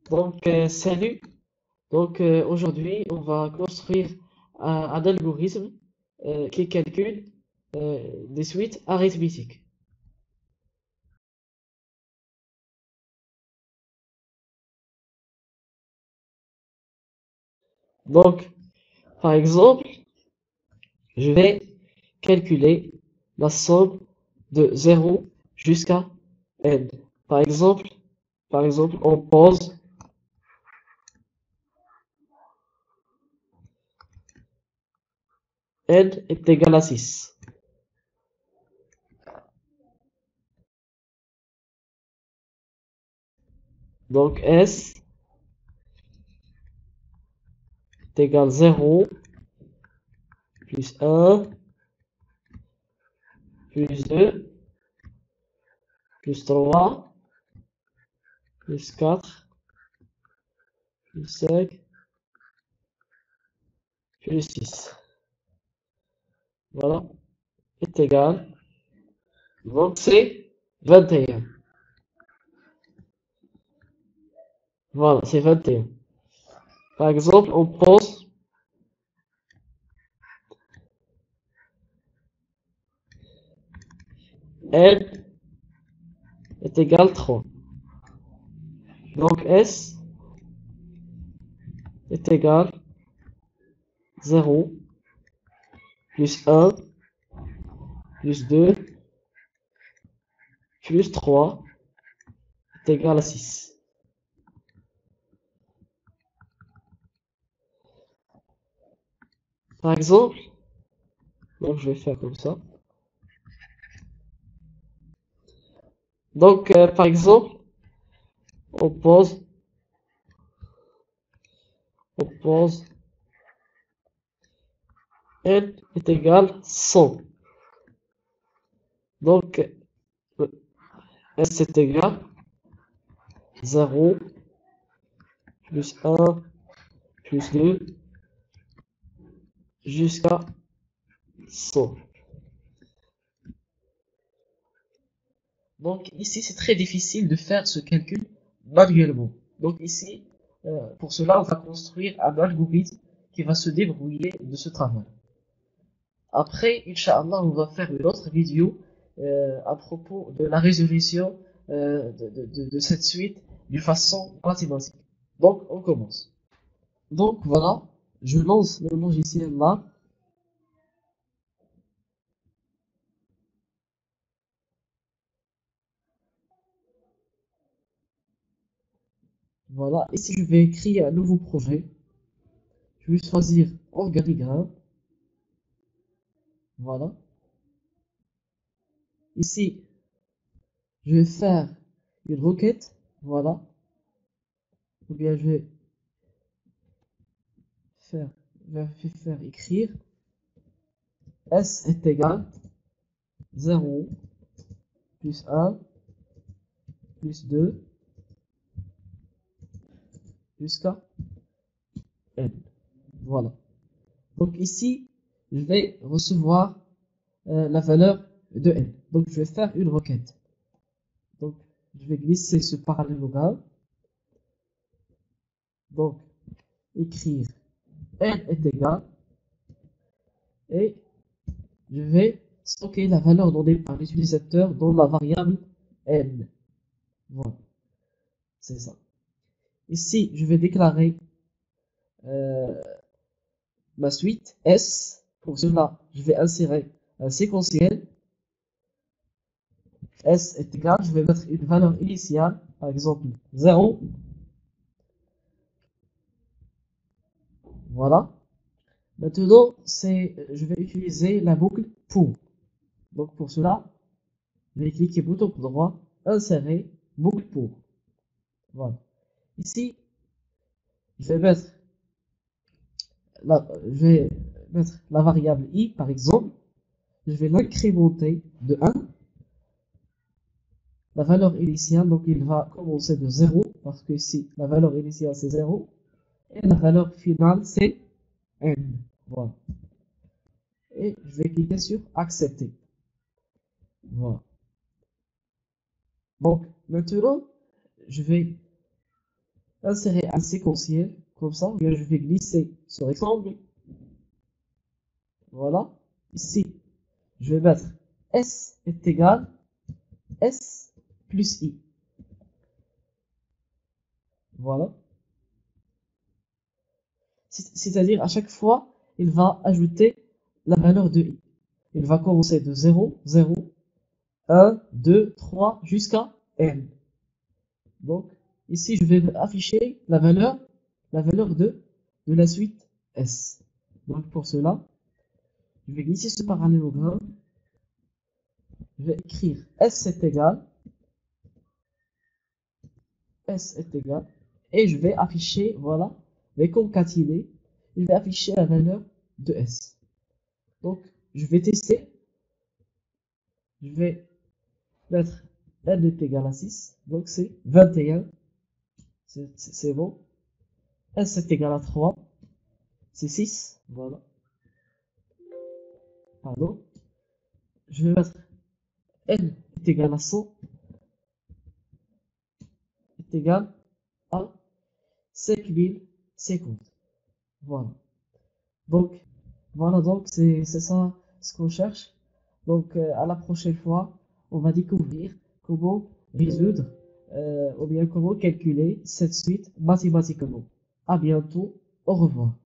Donc, salut. Donc, aujourd'hui, on va construire un algorithme qui calcule des suites arithmétiques. Donc, par exemple, je vais calculer la somme de 0 jusqu'à n. Par exemple, on pose n est égal à 6. Donc, s est égal à 0 plus 1 plus 2 plus 3 plus 4 plus 5 plus 6. Voilà, est égal. Donc c'est 21. Voilà, c'est 21. Par exemple, on pose n est égal à 3. Donc s est égal à 0 plus 1 plus 2 plus 3 est égal à 6. Par exemple, donc je vais faire comme ça. Donc, par exemple, on pose n est égal à 100. Donc, s est égal à 0 plus 1 plus 2 jusqu'à 100. Donc ici, c'est très difficile de faire ce calcul manuellement. Donc ici, pour cela, on va construire un algorithme qui va se débrouiller de ce travail. Après, Inch'Allah, on va faire une autre vidéo à propos de la résolution de cette suite d'une façon mathématique. Donc, on commence. Donc voilà, je lance le logiciel là. Voilà, ici je vais créer un nouveau projet. Je vais choisir organigramme. Voilà. Ici, je vais faire une requête. Voilà. Ou bien faire, je vais faire écrire S est égal 0 plus 1 plus 2 jusqu'à n. Voilà. Donc ici, je vais recevoir la valeur de n. Donc je vais faire une requête. Donc je vais glisser ce parallélogramme. Donc écrire n est égal et je vais stocker la valeur donnée par l'utilisateur dans la variable n. Voilà, c'est ça. Ici, je vais déclarer euh, ma suite S. Pour cela, je vais insérer un séquentiel. S est égal, je vais mettre une valeur initiale, par exemple 0. Voilà. Maintenant, je vais utiliser la boucle pour. Donc pour cela, je vais cliquer bouton droit, insérer, boucle pour. Voilà. Ici, je vais mettre je vais mettre la variable i, par exemple. Je vais l'incrémenter de 1. La valeur initiale, donc il va commencer de 0, parce que ici, la valeur initiale c'est 0, et la valeur finale c'est n. Voilà. Et je vais cliquer sur accepter. Voilà. Donc, maintenant, je vais insérer un séquentiel, comme ça, ou bien je vais glisser ce rectangle. Voilà. Ici, je vais mettre S est égal S plus I. Voilà. C'est-à-dire, à chaque fois, il va ajouter la valeur de I. Il va commencer de 0, 0, 1, 2, 3, jusqu'à N. Donc, ici, je vais afficher la valeur de la suite S. Donc, pour cela, je vais glisser ce parallélogramme. Je vais écrire S est égal, et je vais afficher, voilà, je vais concaténer, je vais afficher la valeur de S. Donc, je vais tester, je vais mettre N est égal à 6, donc c'est 21, c'est bon. S est égal à 3, c'est 6, voilà, pardon. Je vais mettre N est égal à 100, est égal à 5050. Voilà. Donc, voilà, donc c'est ça ce qu'on cherche. Donc, à la prochaine fois, on va découvrir comment résoudre ou bien comment calculer cette suite mathématiquement. À bientôt, au revoir.